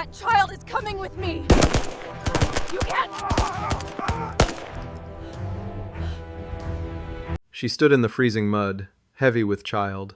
That child is coming with me! You can't... She stood in the freezing mud, heavy with child,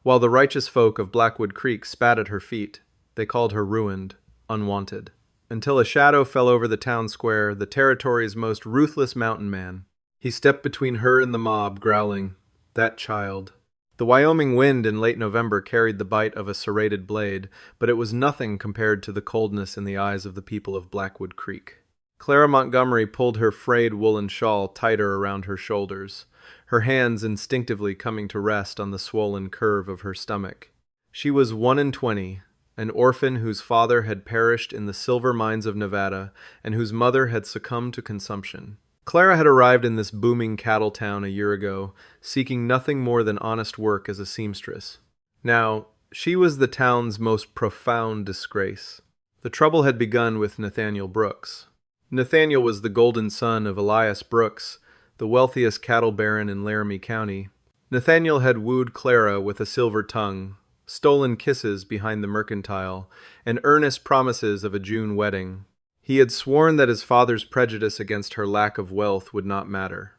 while the righteous folk of Blackwood Creek spat at her feet. They called her ruined, unwanted. Until a shadow fell over the town square, the territory's most ruthless mountain man. He stepped between her and the mob, growling, "That child." The Wyoming wind in late November carried the bite of a serrated blade, but it was nothing compared to the coldness in the eyes of the people of Blackwood Creek. Clara Montgomery pulled her frayed woolen shawl tighter around her shoulders, her hands instinctively coming to rest on the swollen curve of her stomach. She was 1 in 20, an orphan whose father had perished in the silver mines of Nevada and whose mother had succumbed to consumption. Clara had arrived in this booming cattle town a year ago, seeking nothing more than honest work as a seamstress. Now, she was the town's most profound disgrace. The trouble had begun with Nathaniel Brooks. Nathaniel was the golden son of Elias Brooks, the wealthiest cattle baron in Laramie County. Nathaniel had wooed Clara with a silver tongue, stolen kisses behind the mercantile, and earnest promises of a June wedding. He had sworn that his father's prejudice against her lack of wealth would not matter.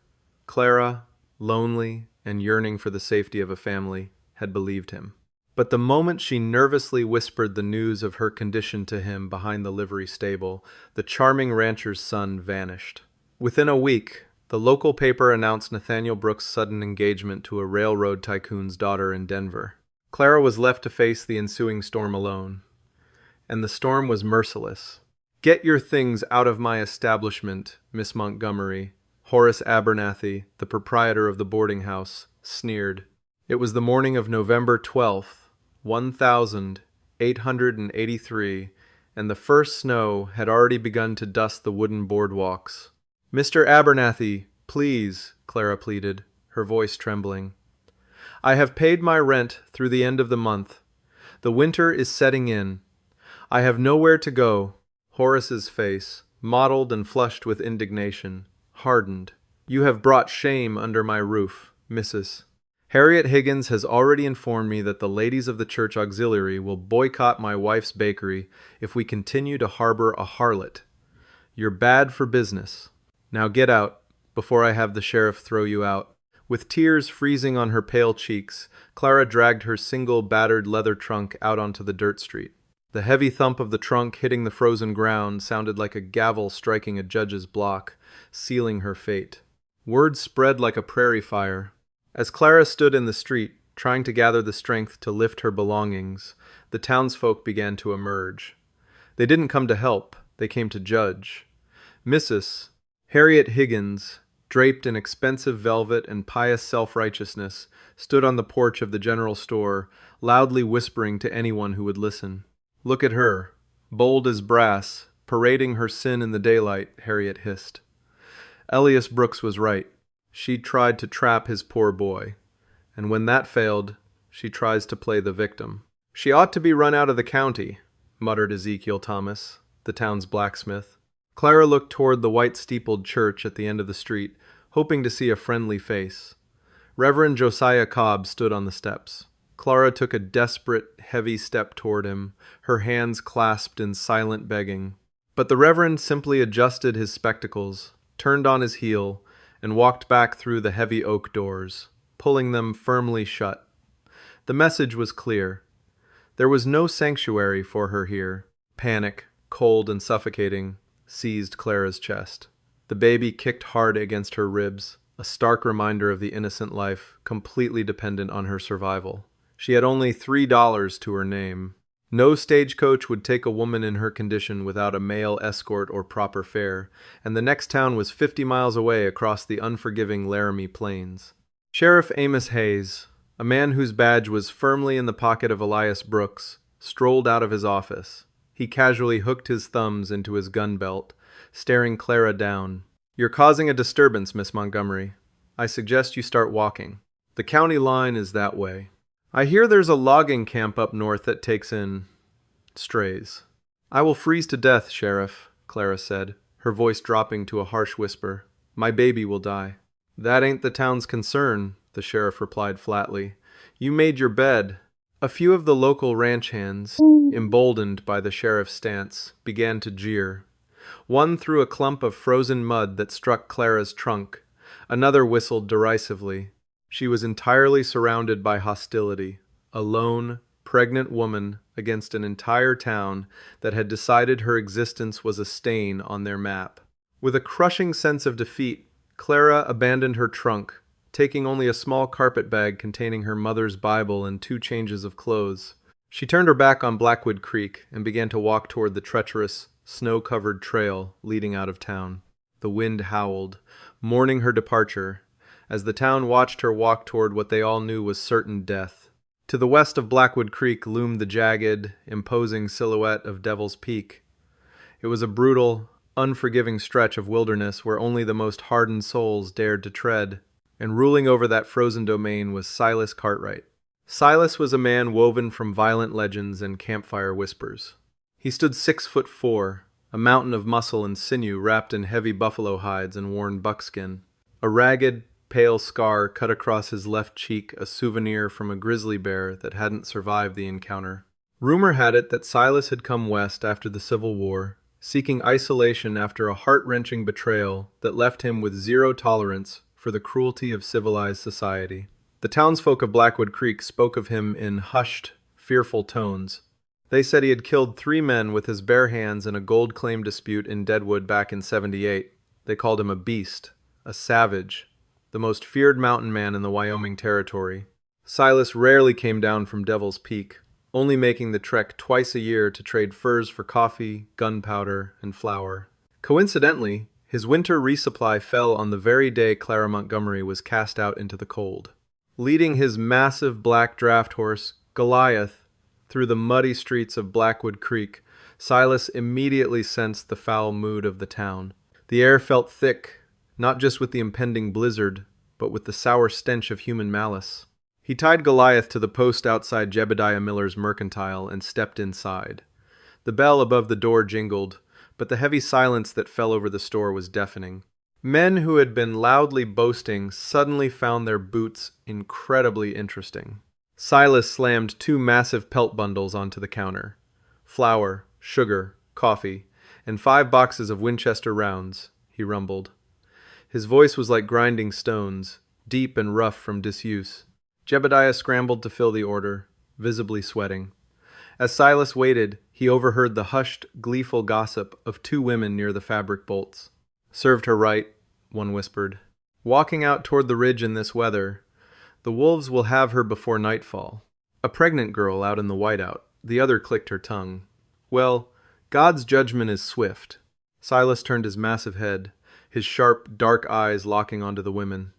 Clara, lonely and yearning for the safety of a family, had believed him. But the moment she nervously whispered the news of her condition to him behind the livery stable, the charming rancher's son vanished. Within a week, the local paper announced Nathaniel Brooks' sudden engagement to a railroad tycoon's daughter in Denver. Clara was left to face the ensuing storm alone. And the storm was merciless. "Get your things out of my establishment, Miss Montgomery," Horace Abernathy, the proprietor of the boarding house, sneered. It was the morning of November 12th, 1883, and the first snow had already begun to dust the wooden boardwalks. "Mr. Abernathy, please," Clara pleaded, her voice trembling. "I have paid my rent through the end of the month. The winter is setting in. I have nowhere to go." Horace's face, mottled and flushed with indignation, hardened. "You have brought shame under my roof, Mrs. Harriet Higgins has already informed me that the ladies of the church auxiliary will boycott my wife's bakery if we continue to harbor a harlot. You're bad for business. Now get out, before I have the sheriff throw you out." With tears freezing on her pale cheeks, Clara dragged her single battered leather trunk out onto the dirt street. The heavy thump of the trunk hitting the frozen ground sounded like a gavel striking a judge's block, sealing her fate. Word spread like a prairie fire. As Clara stood in the street, trying to gather the strength to lift her belongings, the townsfolk began to emerge. They didn't come to help, they came to judge. Mrs. Harriet Higgins, draped in expensive velvet and pious self-righteousness, stood on the porch of the general store, loudly whispering to anyone who would listen. "Look at her, bold as brass, parading her sin in the daylight," Harriet hissed. Elias Brooks was right. She tried to trap his poor boy, and when that failed, she tries to play the victim. "She ought to be run out of the county," muttered Ezekiel Thomas, the town's blacksmith. Clara looked toward the white-steepled church at the end of the street, hoping to see a friendly face. Reverend Josiah Cobb stood on the steps. Clara took a desperate, heavy step toward him, her hands clasped in silent begging. But the Reverend simply adjusted his spectacles, turned on his heel, and walked back through the heavy oak doors, pulling them firmly shut. The message was clear. There was no sanctuary for her here. Panic, cold and suffocating, seized Clara's chest. The baby kicked hard against her ribs, a stark reminder of the innocent life completely dependent on her survival. She had only $3 to her name. No stagecoach would take a woman in her condition without a male escort or proper fare, and the next town was 50 miles away across the unforgiving Laramie Plains. Sheriff Amos Hayes, a man whose badge was firmly in the pocket of Elias Brooks, strolled out of his office. He casually hooked his thumbs into his gun belt, staring Clara down. "You're causing a disturbance, Miss Montgomery. I suggest you start walking. The county line is that way. I hear there's a logging camp up north that takes in strays." "I will freeze to death, Sheriff," Clara said, her voice dropping to a harsh whisper. "My baby will die." "That ain't the town's concern," the sheriff replied flatly. "You made your bed. A few of the local ranch hands, emboldened by the sheriff's stance, began to jeer. One threw a clump of frozen mud that struck Clara's trunk. Another whistled derisively. She was entirely surrounded by hostility. A lone, pregnant woman against an entire town that had decided her existence was a stain on their map. With a crushing sense of defeat, Clara abandoned her trunk, taking only a small carpet bag containing her mother's Bible and 2 changes of clothes. She turned her back on Blackwood Creek and began to walk toward the treacherous, snow-covered trail leading out of town. The wind howled, mourning her departure, as the town watched her walk toward what they all knew was certain death. To the west of Blackwood Creek loomed the jagged, imposing silhouette of Devil's Peak. It was a brutal, unforgiving stretch of wilderness where only the most hardened souls dared to tread, and ruling over that frozen domain was Silas Cartwright. Silas was a man woven from violent legends and campfire whispers. He stood 6'4", a mountain of muscle and sinew wrapped in heavy buffalo hides and worn buckskin. A ragged, pale scar cut across his left cheek, a souvenir from a grizzly bear that hadn't survived the encounter. Rumor had it that Silas had come west after the Civil War, seeking isolation after a heart-wrenching betrayal that left him with zero tolerance for the cruelty of civilized society. The townsfolk of Blackwood Creek spoke of him in hushed, fearful tones. They said he had killed 3 men with his bare hands in a gold claim dispute in Deadwood back in '78. They called him a beast, a savage, the most feared mountain man in the Wyoming Territory. Silas rarely came down from Devil's Peak, only making the trek twice a year to trade furs for coffee, gunpowder, and flour. Coincidentally, his winter resupply fell on the very day Clara Montgomery was cast out into the cold. Leading his massive black draft horse, Goliath, through the muddy streets of Blackwood Creek, Silas immediately sensed the foul mood of the town. The air felt thick, not just with the impending blizzard, but with the sour stench of human malice. He tied Goliath to the post outside Jebediah Miller's mercantile and stepped inside. The bell above the door jingled, but the heavy silence that fell over the store was deafening. Men who had been loudly boasting suddenly found their boots incredibly interesting. Silas slammed 2 massive pelt bundles onto the counter. Flour, sugar, coffee, and 5 boxes of Winchester rounds, he rumbled. His voice was like grinding stones, deep and rough from disuse. Jebediah scrambled to fill the order, visibly sweating. As Silas waited, he overheard the hushed, gleeful gossip of 2 women near the fabric bolts. "Served her right," one whispered. "Walking out toward the ridge in this weather, the wolves will have her before nightfall." "A pregnant girl out in the whiteout," the other clicked her tongue. "Well, God's judgment is swift." Silas turned his massive head, his sharp, dark eyes locking onto the women.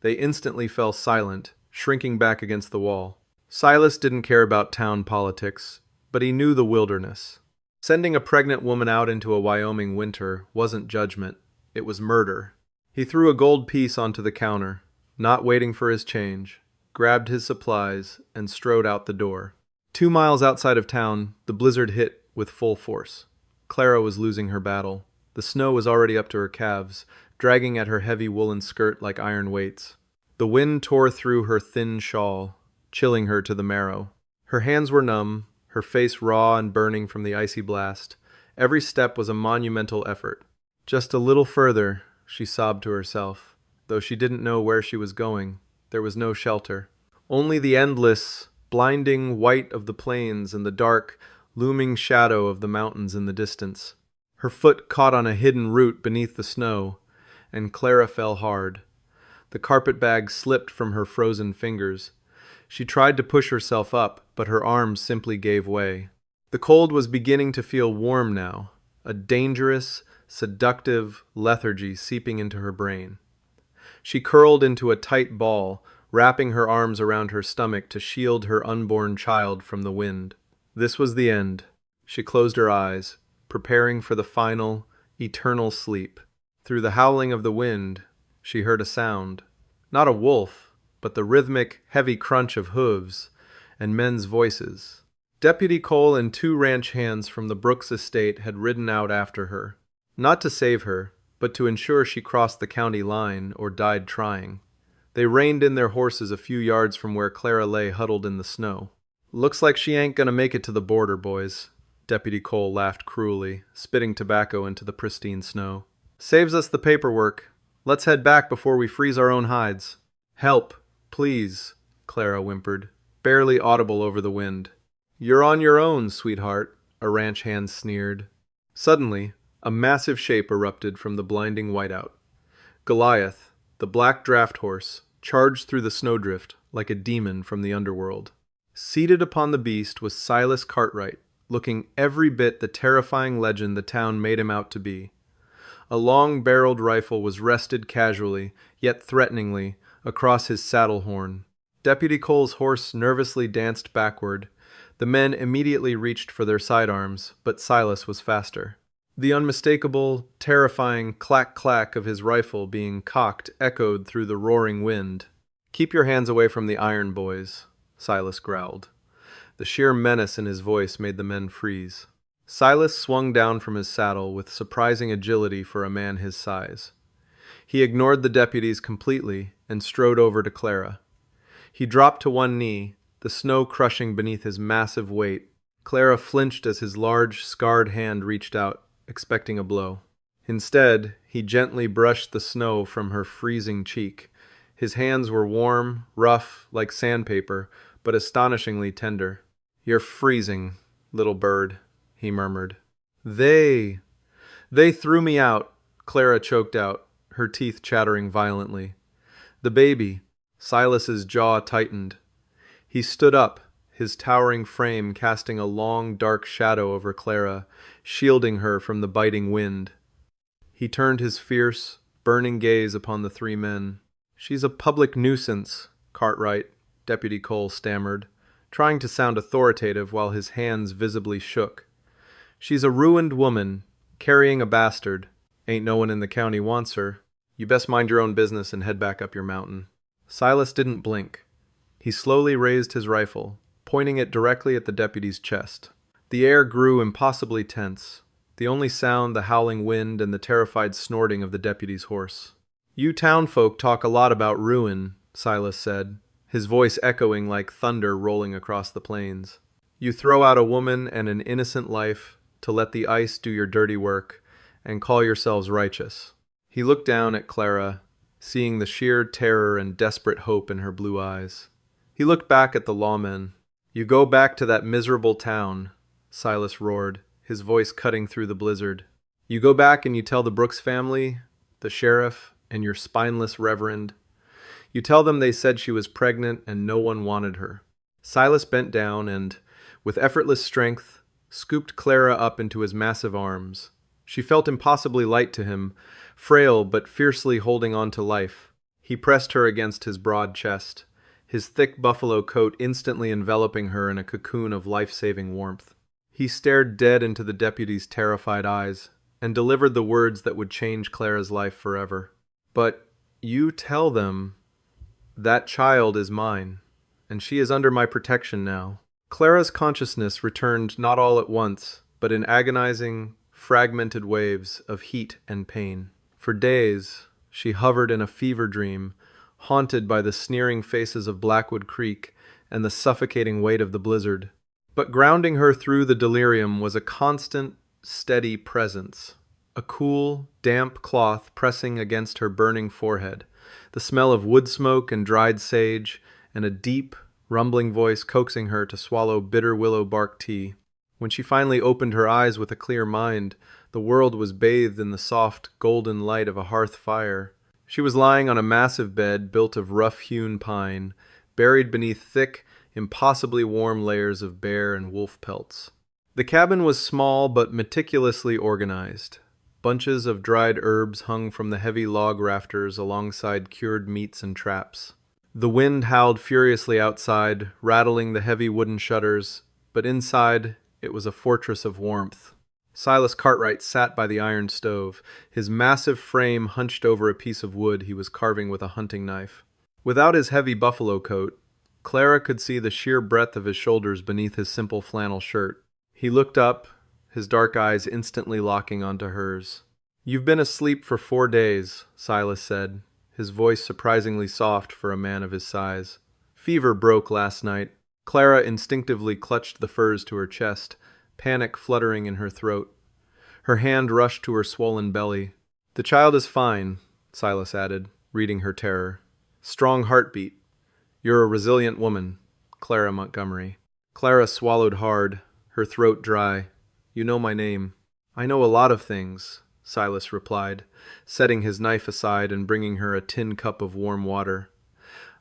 They instantly fell silent, shrinking back against the wall. Silas didn't care about town politics, but he knew the wilderness. Sending a pregnant woman out into a Wyoming winter wasn't judgment, it was murder. He threw a gold piece onto the counter, not waiting for his change, grabbed his supplies, and strode out the door. 2 miles outside of town, the blizzard hit with full force. Clara was losing her battle. The snow was already up to her calves, dragging at her heavy woolen skirt like iron weights. The wind tore through her thin shawl, chilling her to the marrow. Her hands were numb, her face raw and burning from the icy blast. Every step was a monumental effort. Just a little further, she sobbed to herself. Though she didn't know where she was going, there was no shelter. Only the endless, blinding white of the plains and the dark, looming shadow of the mountains in the distance. Her foot caught on a hidden root beneath the snow, and Clara fell hard. The carpet bag slipped from her frozen fingers. She tried to push herself up, but her arms simply gave way. The cold was beginning to feel warm now, a dangerous, seductive lethargy seeping into her brain. She curled into a tight ball, wrapping her arms around her stomach to shield her unborn child from the wind. This was the end. She closed her eyes, preparing for the final, eternal sleep. Through the howling of the wind, she heard a sound. Not a wolf, but the rhythmic, heavy crunch of hooves and men's voices. Deputy Cole and 2 ranch hands from the Brooks estate had ridden out after her. Not to save her, but to ensure she crossed the county line or died trying. They reined in their horses a few yards from where Clara lay huddled in the snow. Looks like she ain't gonna make it to the border, boys. Deputy Cole laughed cruelly, spitting tobacco into the pristine snow. Saves us the paperwork. Let's head back before we freeze our own hides. Help, please, Clara whimpered, barely audible over the wind. You're on your own, sweetheart, a ranch hand sneered. Suddenly, a massive shape erupted from the blinding whiteout. Goliath, the black draft horse, charged through the snowdrift like a demon from the underworld. Seated upon the beast was Silas Cartwright, looking every bit the terrifying legend the town made him out to be. A long-barreled rifle was rested casually, yet threateningly, across his saddle horn. Deputy Cole's horse nervously danced backward. The men immediately reached for their sidearms, but Silas was faster. The unmistakable, terrifying clack-clack of his rifle being cocked echoed through the roaring wind. "Keep your hands away from the iron, boys," Silas growled. The sheer menace in his voice made the men freeze. Silas swung down from his saddle with surprising agility for a man his size. He ignored the deputies completely and strode over to Clara. He dropped to one knee, the snow crushing beneath his massive weight. Clara flinched as his large, scarred hand reached out, expecting a blow. Instead, he gently brushed the snow from her freezing cheek. His hands were warm, rough, like sandpaper, but astonishingly tender. "You're freezing, little bird," he murmured. They threw me out," Clara choked out, her teeth chattering violently. "The baby." Silas's jaw tightened. He stood up, his towering frame casting a long, dark shadow over Clara, shielding her from the biting wind. He turned his fierce, burning gaze upon the three men. "She's a public nuisance," Cartwright, Deputy Cole stammered, trying to sound authoritative while his hands visibly shook. "She's a ruined woman, carrying a bastard. Ain't no one in the county wants her. You best mind your own business and head back up your mountain." Silas didn't blink. He slowly raised his rifle, pointing it directly at the deputy's chest. The air grew impossibly tense, the only sound the howling wind and the terrified snorting of the deputy's horse. "You townfolk talk a lot about ruin," Silas said, his voice echoing like thunder rolling across the plains. "You throw out a woman and an innocent life to let the ice do your dirty work and call yourselves righteous." He looked down at Clara, seeing the sheer terror and desperate hope in her blue eyes. He looked back at the lawmen. "You go back to that miserable town," Silas roared, his voice cutting through the blizzard. "You go back and you tell the Brooks family, the sheriff, and your spineless reverend. You tell them they said she was pregnant and no one wanted her." Silas bent down and, with effortless strength, scooped Clara up into his massive arms. She felt impossibly light to him, frail but fiercely holding on to life. He pressed her against his broad chest, his thick buffalo coat instantly enveloping her in a cocoon of life-saving warmth. He stared dead into the deputy's terrified eyes and delivered the words that would change Clara's life forever. "But you tell them that child is mine, and she is under my protection now." Clara's consciousness returned not all at once, but in agonizing, fragmented waves of heat and pain. For days, she hovered in a fever dream, haunted by the sneering faces of Blackwood Creek and the suffocating weight of the blizzard. But grounding her through the delirium was a constant, steady presence. A cool, damp cloth pressing against her burning forehead, the smell of wood smoke and dried sage, and a deep, rumbling voice coaxing her to swallow bitter willow bark tea. When she finally opened her eyes with a clear mind, the world was bathed in the soft, golden light of a hearth fire. She was lying on a massive bed built of rough-hewn pine, buried beneath thick, impossibly warm layers of bear and wolf pelts. The cabin was small but meticulously organized. Bunches of dried herbs hung from the heavy log rafters alongside cured meats and traps. The wind howled furiously outside, rattling the heavy wooden shutters, but inside it was a fortress of warmth. Silas Cartwright sat by the iron stove, his massive frame hunched over a piece of wood he was carving with a hunting knife. Without his heavy buffalo coat, Clara could see the sheer breadth of his shoulders beneath his simple flannel shirt. He looked up, his dark eyes instantly locking onto hers. "You've been asleep for 4 days," Silas said, his voice surprisingly soft for a man of his size. "Fever broke last night. Clara instinctively clutched the furs to her chest, panic fluttering in her throat. Her hand rushed to her swollen belly. "The child is fine," Silas added, reading her terror. "Strong heartbeat. You're a resilient woman, Clara Montgomery." Clara swallowed hard, her throat dry. "You know my name." "I know a lot of things," Silas replied, setting his knife aside and bringing her a tin cup of warm water.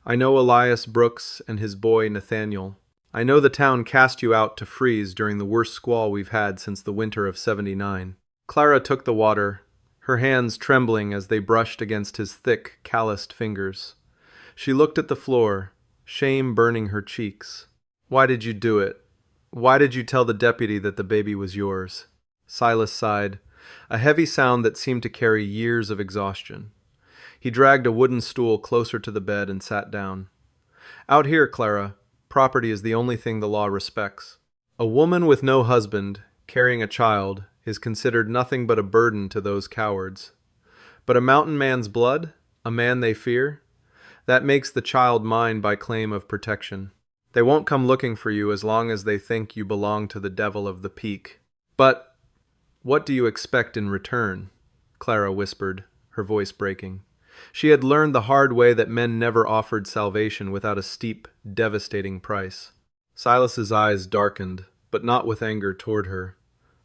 "I know Elias Brooks and his boy Nathaniel. I know the town cast you out to freeze during the worst squall we've had since the winter of '79. Clara took the water, her hands trembling as they brushed against his thick, calloused fingers. She looked at the floor, shame burning her cheeks. "Why did you do it? Why did you tell the deputy that the baby was yours?" Silas sighed, a heavy sound that seemed to carry years of exhaustion. He dragged a wooden stool closer to the bed and sat down. "Out here, Clara, property is the only thing the law respects. A woman with no husband, carrying a child, is considered nothing but a burden to those cowards. But a mountain man's blood, a man they fear, that makes the child mine by claim of protection. They won't come looking for you as long as they think you belong to the devil of the peak. But what do you expect in return?" Clara whispered, her voice breaking. She had learned the hard way that men never offered salvation without a steep, devastating price. Silas's eyes darkened, but not with anger toward her.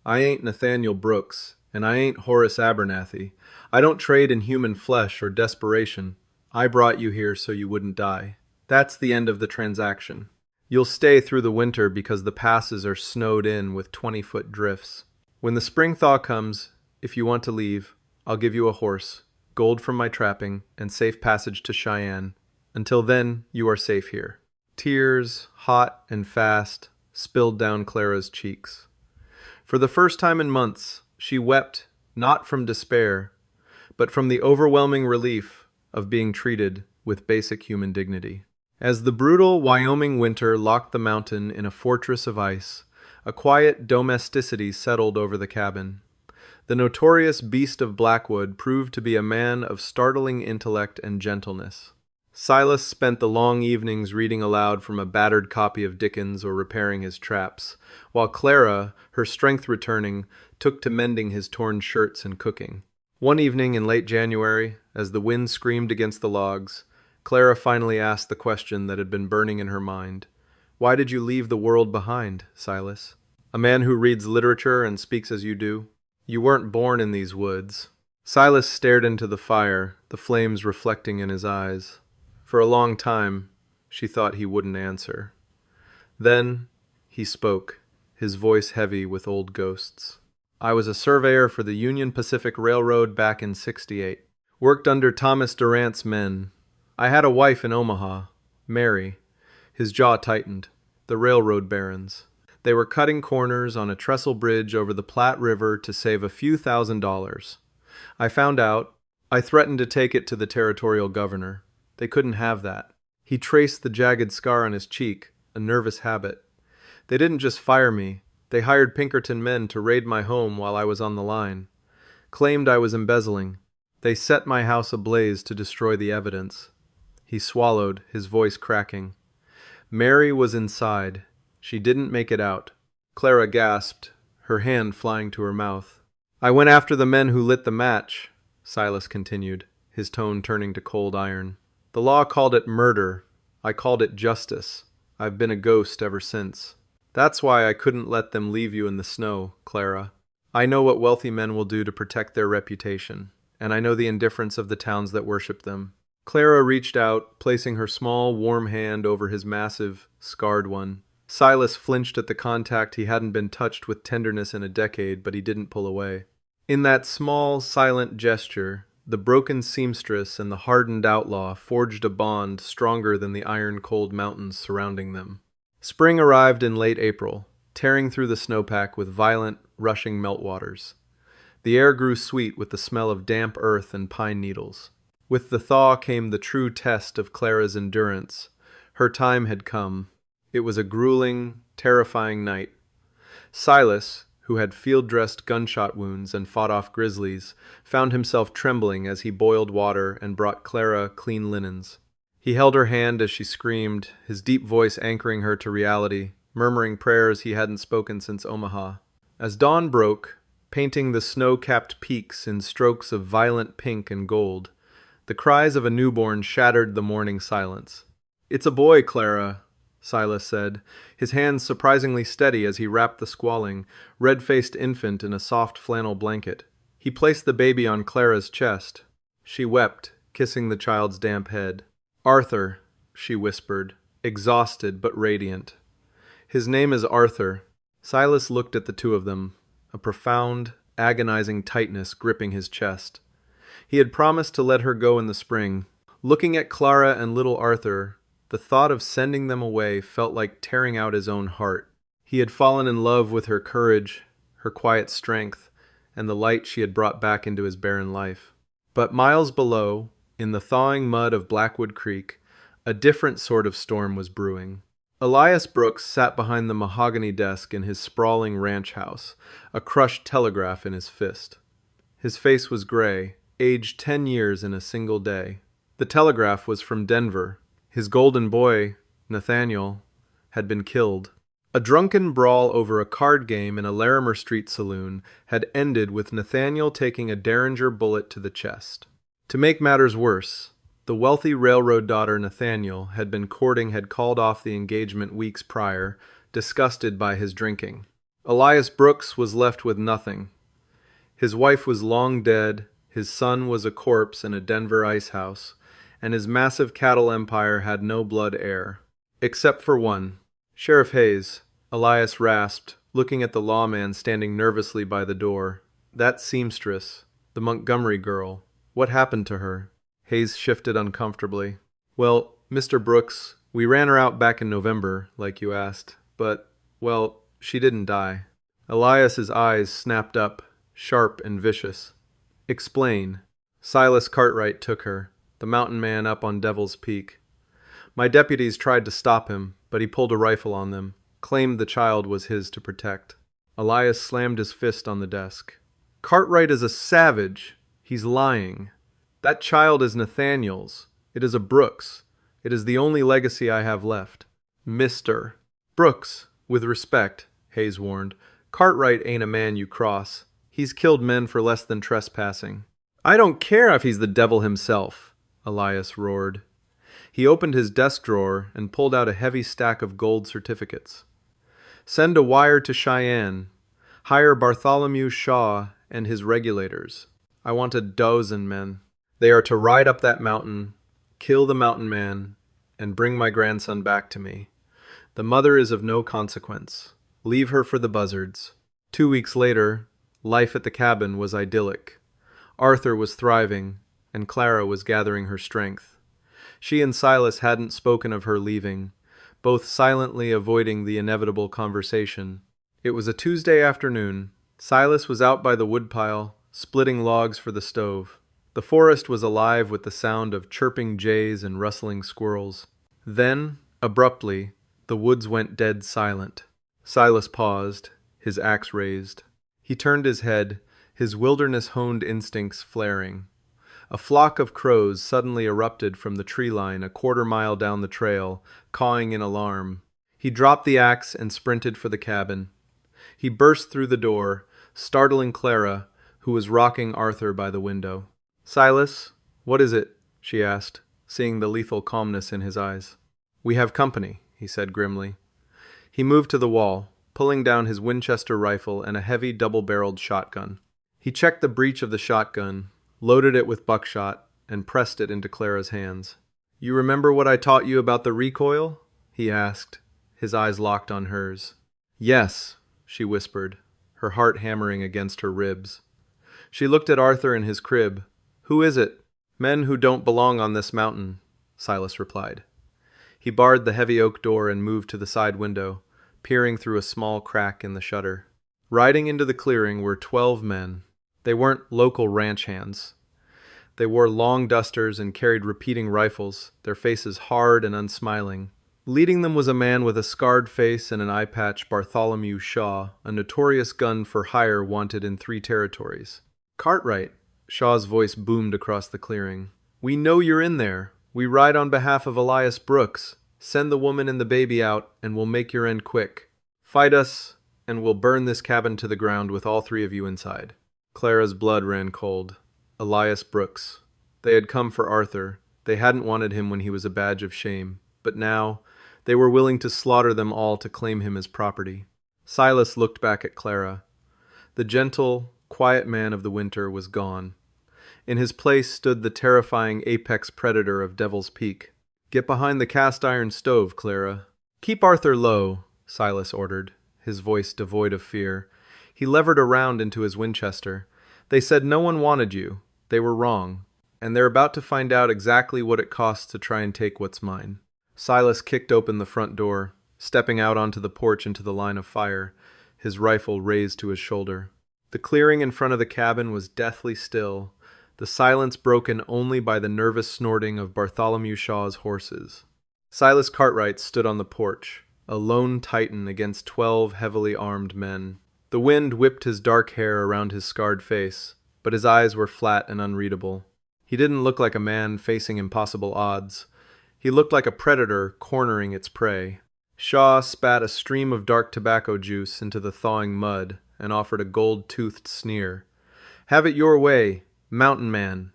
"I ain't Nathaniel Brooks, and I ain't Horace Abernathy. I don't trade in human flesh or desperation. I brought you here so you wouldn't die. That's the end of the transaction. You'll stay through the winter because the passes are snowed in with 20-foot drifts. When the spring thaw comes, if you want to leave, I'll give you a horse, gold from my trapping, and safe passage to Cheyenne. Until then, you are safe here." Tears, hot and fast, spilled down Clara's cheeks. For the first time in months, she wept not from despair, but from the overwhelming relief of being treated with basic human dignity. As the brutal Wyoming winter locked the mountain in a fortress of ice, a quiet domesticity settled over the cabin. The notorious Beast of Blackwood proved to be a man of startling intellect and gentleness. Silas spent the long evenings reading aloud from a battered copy of Dickens or repairing his traps, while Clara, her strength returning, took to mending his torn shirts and cooking. One evening in late January, as the wind screamed against the logs, Clara finally asked the question that had been burning in her mind. "Why did you leave the world behind, Silas? A man who reads literature and speaks as you do? You weren't born in these woods." Silas stared into the fire, the flames reflecting in his eyes. For a long time, she thought he wouldn't answer. Then he spoke, his voice heavy with old ghosts. "I was a surveyor for the Union Pacific Railroad back in '68. Worked under Thomas Durant's men. I had a wife in Omaha, Mary." His jaw tightened. "The railroad barons. They were cutting corners on a trestle bridge over the Platte River to save a few $1,000s. I found out. I threatened to take it to the territorial governor. They couldn't have that." He traced the jagged scar on his cheek, a nervous habit. "They didn't just fire me. They hired Pinkerton men to raid my home while I was on the line. Claimed I was embezzling. They set my house ablaze to destroy the evidence." He swallowed, his voice cracking. Mary was inside. She didn't make it out. Clara gasped, her hand flying to her mouth. "I went after the men who lit the match," Silas continued, his tone turning to cold iron. "The law called it murder. I called it justice. I've been a ghost ever since. That's why I couldn't let them leave you in the snow, Clara. I know what wealthy men will do to protect their reputation, and I know the indifference of the towns that worship them." Clara reached out, placing her small, warm hand over his massive, scarred one. Silas flinched at the contact. He hadn't been touched with tenderness in a decade, but he didn't pull away. In that small, silent gesture, the broken seamstress and the hardened outlaw forged a bond stronger than the iron-cold mountains surrounding them. Spring arrived in late April, tearing through the snowpack with violent, rushing meltwaters. The air grew sweet with the smell of damp earth and pine needles. With the thaw came the true test of Clara's endurance. Her time had come. It was a grueling, terrifying night. Silas, who had field-dressed gunshot wounds and fought off grizzlies, found himself trembling as he boiled water and brought Clara clean linens. He held her hand as she screamed, his deep voice anchoring her to reality, murmuring prayers he hadn't spoken since Omaha. As dawn broke, painting the snow-capped peaks in strokes of violent pink and gold, the cries of a newborn shattered the morning silence. "It's a boy, Clara," Silas said, his hands surprisingly steady as he wrapped the squalling, red-faced infant in a soft flannel blanket. He placed the baby on Clara's chest. She wept, kissing the child's damp head. "Arthur," she whispered, exhausted but radiant. "His name is Arthur." Silas looked at the two of them, a profound, agonizing tightness gripping his chest. He had promised to let her go in the spring. Looking at Clara and little Arthur, the thought of sending them away felt like tearing out his own heart. He had fallen in love with her courage, her quiet strength, and the light she had brought back into his barren life. But miles below, in the thawing mud of Blackwood Creek, a different sort of storm was brewing. Elias Brooks sat behind the mahogany desk in his sprawling ranch house, a crushed telegraph in his fist. His face was gray, aged 10 years in a single day. The telegraph was from Denver. His golden boy, Nathaniel, had been killed. A drunken brawl over a card game in a Larimer Street saloon had ended with Nathaniel taking a Derringer bullet to the chest. To make matters worse, the wealthy railroad daughter Nathaniel had called off the engagement weeks prior, disgusted by his drinking. Elias Brooks was left with nothing. His wife was long dead, his son was a corpse in a Denver ice house, and his massive cattle empire had no blood heir. Except for one. "Sheriff Hayes," Elias rasped, looking at the lawman standing nervously by the door. "That seamstress, the Montgomery girl, what happened to her?" Hayes shifted uncomfortably. "Well, Mr. Brooks, we ran her out back in November, like you asked, but, well, she didn't die." Elias's eyes snapped up, sharp and vicious. "Explain." "Silas Cartwright took her, the mountain man up on Devil's Peak. My deputies tried to stop him, but he pulled a rifle on them, claimed the child was his to protect." Elias slammed his fist on the desk. "Cartwright is a savage. He's lying. That child is Nathaniel's. It is a Brooks. It is the only legacy I have left." "Mr. Brooks, with respect," Hayes warned. "Cartwright ain't a man you cross. He's killed men for less than trespassing." "I don't care if he's the devil himself," Elias roared. He opened his desk drawer and pulled out a heavy stack of gold certificates. "Send a wire to Cheyenne. Hire Bartholomew Shaw and his regulators. I want 12 men. They are to ride up that mountain, kill the mountain man, and bring my grandson back to me. The mother is of no consequence. Leave her for the buzzards." 2 weeks later, life at the cabin was idyllic. Arthur was thriving, and Clara was gathering her strength. She and Silas hadn't spoken of her leaving, both silently avoiding the inevitable conversation. It was a Tuesday afternoon. Silas was out by the woodpile, splitting logs for the stove. The forest was alive with the sound of chirping jays and rustling squirrels. Then, abruptly, the woods went dead silent. Silas paused, his axe raised. He turned his head, his wilderness-honed instincts flaring. A flock of crows suddenly erupted from the tree line a quarter-mile down the trail, cawing in alarm. He dropped the axe and sprinted for the cabin. He burst through the door, startling Clara, who was rocking Arthur by the window. "Silas, what is it?" she asked, seeing the lethal calmness in his eyes. "We have company," he said grimly. He moved to the wall, pulling down his Winchester rifle and a heavy double-barreled shotgun. He checked the breech of the shotgun, loaded it with buckshot, and pressed it into Clara's hands. "You remember what I taught you about the recoil?" he asked, his eyes locked on hers. "Yes," she whispered, her heart hammering against her ribs. She looked at Arthur in his crib. "Who is it?" "Men who don't belong on this mountain," Silas replied. He barred the heavy oak door and moved to the side window, peering through a small crack in the shutter. Riding into the clearing were 12 men. They weren't local ranch hands. They wore long dusters and carried repeating rifles, their faces hard and unsmiling. Leading them was a man with a scarred face and an eye patch, Bartholomew Shaw, a notorious gun for hire wanted in 3 territories. "Cartwright," Shaw's voice boomed across the clearing. "We know you're in there. We ride on behalf of Elias Brooks. Send the woman and the baby out, and we'll make your end quick. Fight us, and we'll burn this cabin to the ground with all three of you inside." Clara's blood ran cold. Elias Brooks. They had come for Arthur. They hadn't wanted him when he was a badge of shame. But now, they were willing to slaughter them all to claim him as property. Silas looked back at Clara. The gentle, quiet man of the winter was gone. In his place stood the terrifying apex predator of Devil's Peak. "Get behind the cast-iron stove, Clara." "Keep Arthur low," Silas ordered, his voice devoid of fear. He levered a round into his Winchester. "They said no one wanted you. They were wrong. And they're about to find out exactly what it costs to try and take what's mine." Silas kicked open the front door, stepping out onto the porch into the line of fire, his rifle raised to his shoulder. The clearing in front of the cabin was deathly still, the silence broken only by the nervous snorting of Bartholomew Shaw's horses. Silas Cartwright stood on the porch, a lone titan against 12 heavily armed men. The wind whipped his dark hair around his scarred face, but his eyes were flat and unreadable. He didn't look like a man facing impossible odds. He looked like a predator cornering its prey. Shaw spat a stream of dark tobacco juice into the thawing mud and offered a gold-toothed sneer. "Have it your way, mountain man.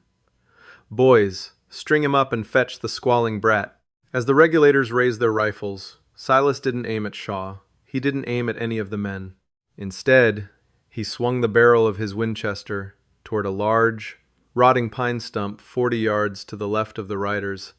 Boys, string him up and fetch the squalling brat." As the regulators raised their rifles, Silas didn't aim at Shaw. He didn't aim at any of the men. Instead, he swung the barrel of his Winchester toward a large, rotting pine stump 40 yards to the left of the riders,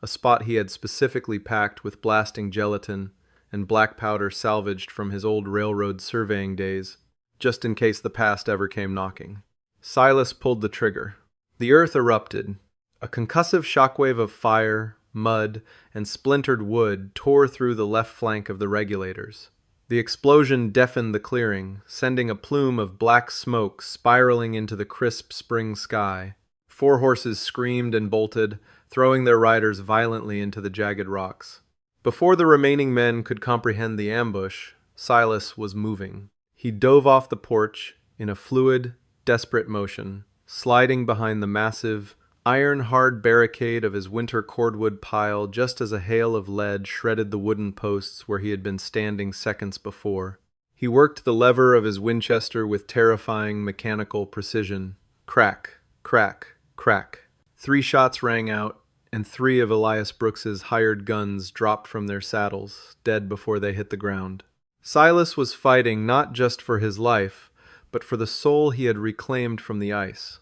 a spot he had specifically packed with blasting gelatin and black powder salvaged from his old railroad surveying days, just in case the past ever came knocking. Silas pulled the trigger. The earth erupted. A concussive shockwave of fire, mud, and splintered wood tore through the left flank of the regulators. The explosion deafened the clearing, sending a plume of black smoke spiraling into the crisp spring sky. 4 horses screamed and bolted, throwing their riders violently into the jagged rocks. Before the remaining men could comprehend the ambush, Silas was moving. He dove off the porch in a fluid, desperate motion, sliding behind the massive, iron-hard barricade of his winter cordwood pile just as a hail of lead shredded the wooden posts where he had been standing seconds before. He worked the lever of his Winchester with terrifying mechanical precision. Crack, crack, crack. 3 shots rang out, and 3 of Elias Brooks's hired guns dropped from their saddles, dead before they hit the ground. Silas was fighting not just for his life, but for the soul he had reclaimed from the ice.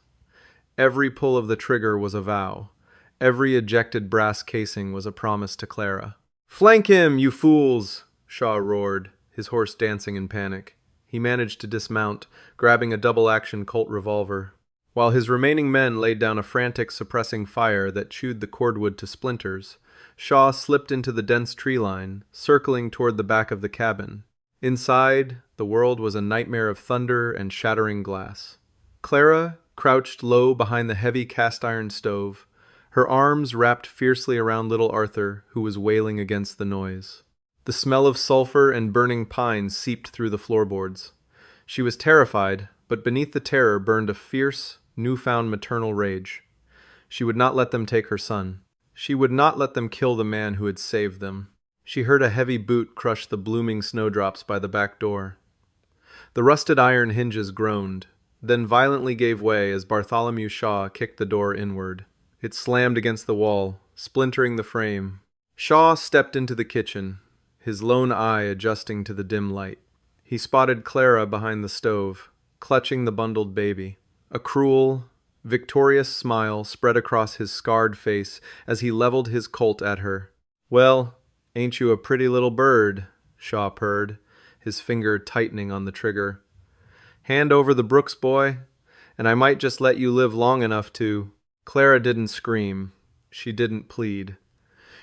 Every pull of the trigger was a vow. Every ejected brass casing was a promise to Clara. "Flank him, you fools!" Shaw roared, his horse dancing in panic. He managed to dismount, grabbing a double-action Colt revolver. While his remaining men laid down a frantic, suppressing fire that chewed the cordwood to splinters, Shaw slipped into the dense tree line, circling toward the back of the cabin. Inside, the world was a nightmare of thunder and shattering glass. Clara crouched low behind the heavy cast-iron stove, her arms wrapped fiercely around little Arthur, who was wailing against the noise. The smell of sulfur and burning pine seeped through the floorboards. She was terrified, but beneath the terror burned a fierce, newfound maternal rage. She would not let them take her son. She would not let them kill the man who had saved them. She heard a heavy boot crush the blooming snowdrops by the back door. The rusted iron hinges groaned, then violently gave way as Bartholomew Shaw kicked the door inward. It slammed against the wall, splintering the frame. Shaw stepped into the kitchen, his lone eye adjusting to the dim light. He spotted Clara behind the stove, clutching the bundled baby. A cruel, victorious smile spread across his scarred face as he leveled his Colt at her. "Well, ain't you a pretty little bird?" Shaw purred, his finger tightening on the trigger. "Hand over the Brooks boy, and I might just let you live long enough to—" Clara didn't scream. She didn't plead.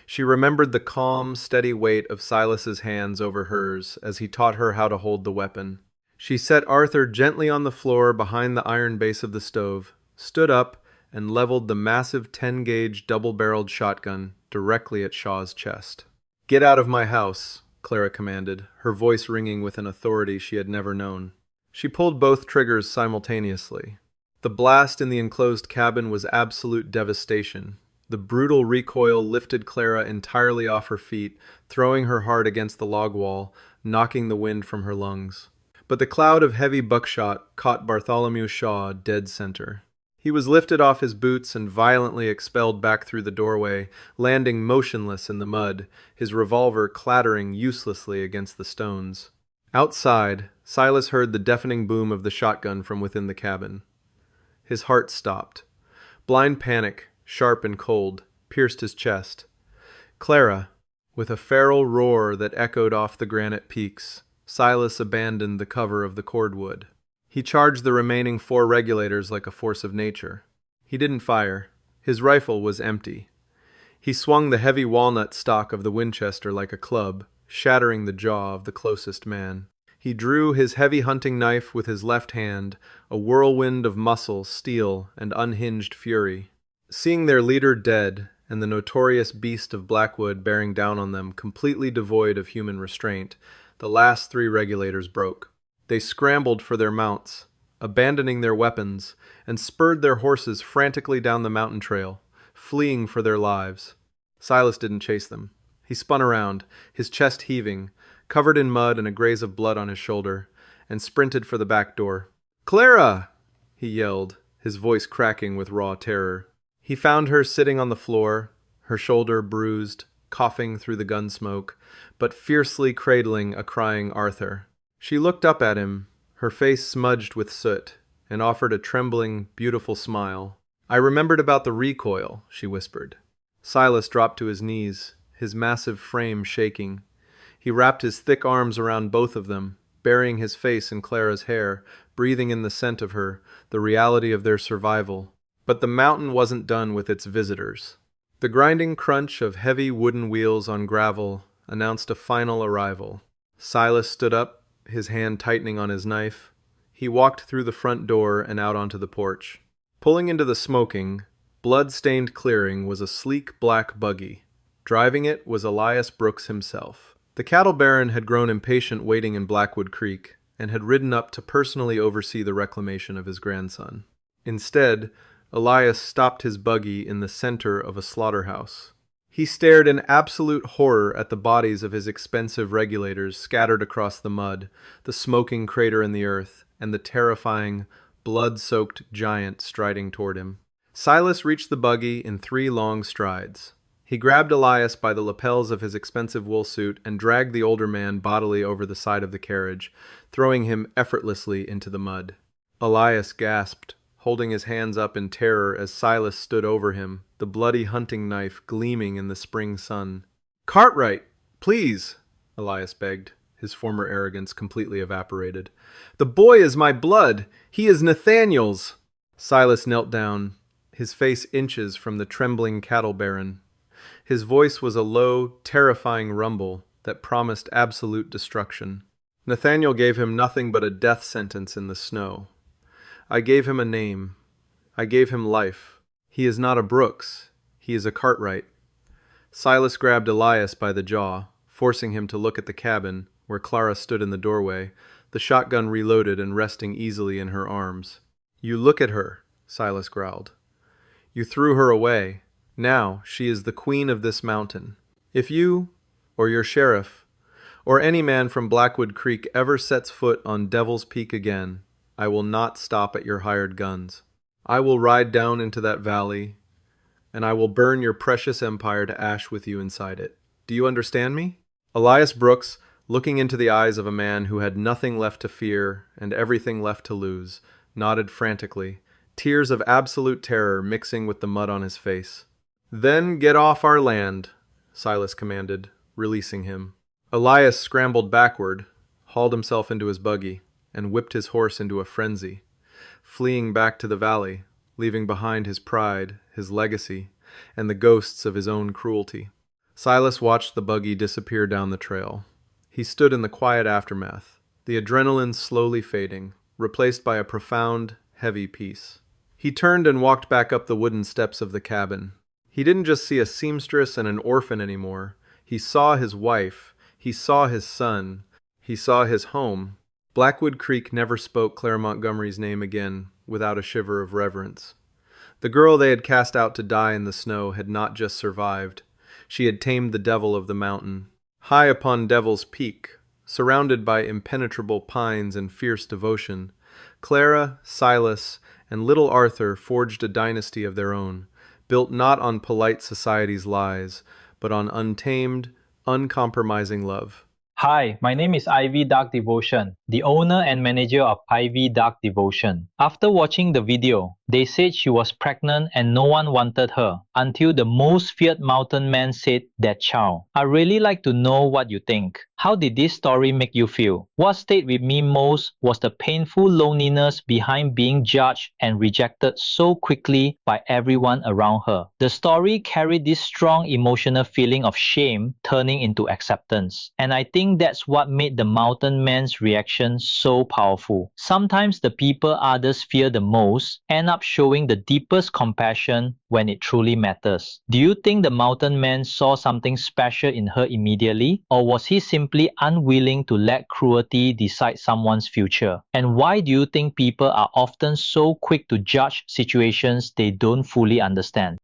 She remembered the calm, steady weight of Silas's hands over hers as he taught her how to hold the weapon. She set Arthur gently on the floor behind the iron base of the stove, stood up, and leveled the massive 10-gauge double-barreled shotgun directly at Shaw's chest. "Get out of my house," Clara commanded, her voice ringing with an authority she had never known. She pulled both triggers simultaneously. The blast in the enclosed cabin was absolute devastation. The brutal recoil lifted Clara entirely off her feet, throwing her hard against the log wall, knocking the wind from her lungs. But the cloud of heavy buckshot caught Bartholomew Shaw dead center. He was lifted off his boots and violently expelled back through the doorway, landing motionless in the mud, his revolver clattering uselessly against the stones. Outside, Silas heard the deafening boom of the shotgun from within the cabin. His heart stopped. Blind panic, sharp and cold, pierced his chest. Clara, with a feral roar that echoed off the granite peaks, Silas abandoned the cover of the cordwood. He charged the remaining 4 regulators like a force of nature. He didn't fire. His rifle was empty. He swung the heavy walnut stock of the Winchester like a club, shattering the jaw of the closest man. He drew his heavy hunting knife with his left hand, a whirlwind of muscle, steel, and unhinged fury. Seeing their leader dead, and the notorious beast of Blackwood bearing down on them completely devoid of human restraint, the last 3 regulators broke. They scrambled for their mounts, abandoning their weapons, and spurred their horses frantically down the mountain trail, fleeing for their lives. Silas didn't chase them. He spun around, his chest heaving, covered in mud and a graze of blood on his shoulder, and sprinted for the back door. "Clara!" he yelled, his voice cracking with raw terror. He found her sitting on the floor, her shoulder bruised, coughing through the gun smoke, but fiercely cradling a crying Arthur. She looked up at him, her face smudged with soot, and offered a trembling, beautiful smile. "I remembered about the recoil," she whispered. Silas dropped to his knees, his massive frame shaking. He wrapped his thick arms around both of them, burying his face in Clara's hair, breathing in the scent of her, the reality of their survival. But the mountain wasn't done with its visitors. The grinding crunch of heavy wooden wheels on gravel announced a final arrival. Silas stood up, his hand tightening on his knife. He walked through the front door and out onto the porch. Pulling into the smoking, blood-stained clearing was a sleek black buggy. Driving it was Elias Brooks himself. The cattle baron had grown impatient waiting in Blackwood Creek and had ridden up to personally oversee the reclamation of his grandson. Instead, Elias stopped his buggy in the center of a slaughterhouse. He stared in absolute horror at the bodies of his expensive regulators scattered across the mud, the smoking crater in the earth, and the terrifying, blood-soaked giant striding toward him. Silas reached the buggy in 3 long strides. He grabbed Elias by the lapels of his expensive wool suit and dragged the older man bodily over the side of the carriage, throwing him effortlessly into the mud. Elias gasped, holding his hands up in terror as Silas stood over him, the bloody hunting knife gleaming in the spring sun. "Cartwright, please," Elias begged, his former arrogance completely evaporated. "The boy is my blood. He is Nathaniel's." Silas knelt down, his face inches from the trembling cattle baron. His voice was a low, terrifying rumble that promised absolute destruction. Nathaniel gave him nothing but a death sentence in the snow. I gave him a name. I gave him life. He is not a Brooks. He is a Cartwright. Silas grabbed Elias by the jaw, forcing him to look at the cabin, where Clara stood in the doorway, the shotgun reloaded and resting easily in her arms. "You look at her," Silas growled. "You threw her away. Now she is the queen of this mountain. If you, or your sheriff, or any man from Blackwood Creek ever sets foot on Devil's Peak again, I will not stop at your hired guns. I will ride down into that valley, and I will burn your precious empire to ash with you inside it. Do you understand me?" Elias Brooks, looking into the eyes of a man who had nothing left to fear and everything left to lose, nodded frantically, tears of absolute terror mixing with the mud on his face. "Then get off our land," Silas commanded, releasing him. Elias scrambled backward, hauled himself into his buggy, and whipped his horse into a frenzy, fleeing back to the valley, leaving behind his pride, his legacy, and the ghosts of his own cruelty. Silas watched the buggy disappear down the trail. He stood in the quiet aftermath, the adrenaline slowly fading, replaced by a profound, heavy peace. He turned and walked back up the wooden steps of the cabin. He didn't just see a seamstress and an orphan anymore. He saw his wife. He saw his son. He saw his home. Blackwood Creek never spoke Claire Montgomery's name again without a shiver of reverence. The girl they had cast out to die in the snow had not just survived. She had tamed the devil of the mountain. High upon Devil's Peak, surrounded by impenetrable pines and fierce devotion, Clara, Silas, and little Arthur forged a dynasty of their own, built not on polite society's lies, but on untamed, uncompromising love. Hi, my name is Ivy Dark Devotion, the owner and manager of Ivy Dark Devotion. After watching the video, they said she was pregnant and no one wanted her until the most feared mountain man said that child. I really like to know what you think. How did this story make you feel? What stayed with me most was the painful loneliness behind being judged and rejected so quickly by everyone around her. The story carried this strong emotional feeling of shame turning into acceptance. And I think that's what made the mountain man's reaction so powerful. Sometimes the people others fear the most end up showing the deepest compassion when it truly matters. Do you think the mountain man saw something special in her immediately, or was he simply unwilling to let cruelty decide someone's future? And why do you think people are often so quick to judge situations they don't fully understand?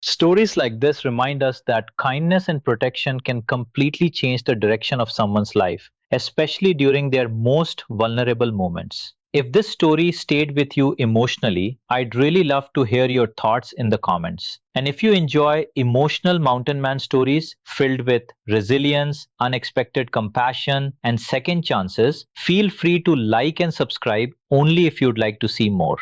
Stories like this remind us that kindness and protection can completely change the direction of someone's life, especially during their most vulnerable moments. If this story stayed with you emotionally, I'd really love to hear your thoughts in the comments. And if you enjoy emotional mountain man stories filled with resilience, unexpected compassion, and second chances, feel free to like and subscribe only if you'd like to see more.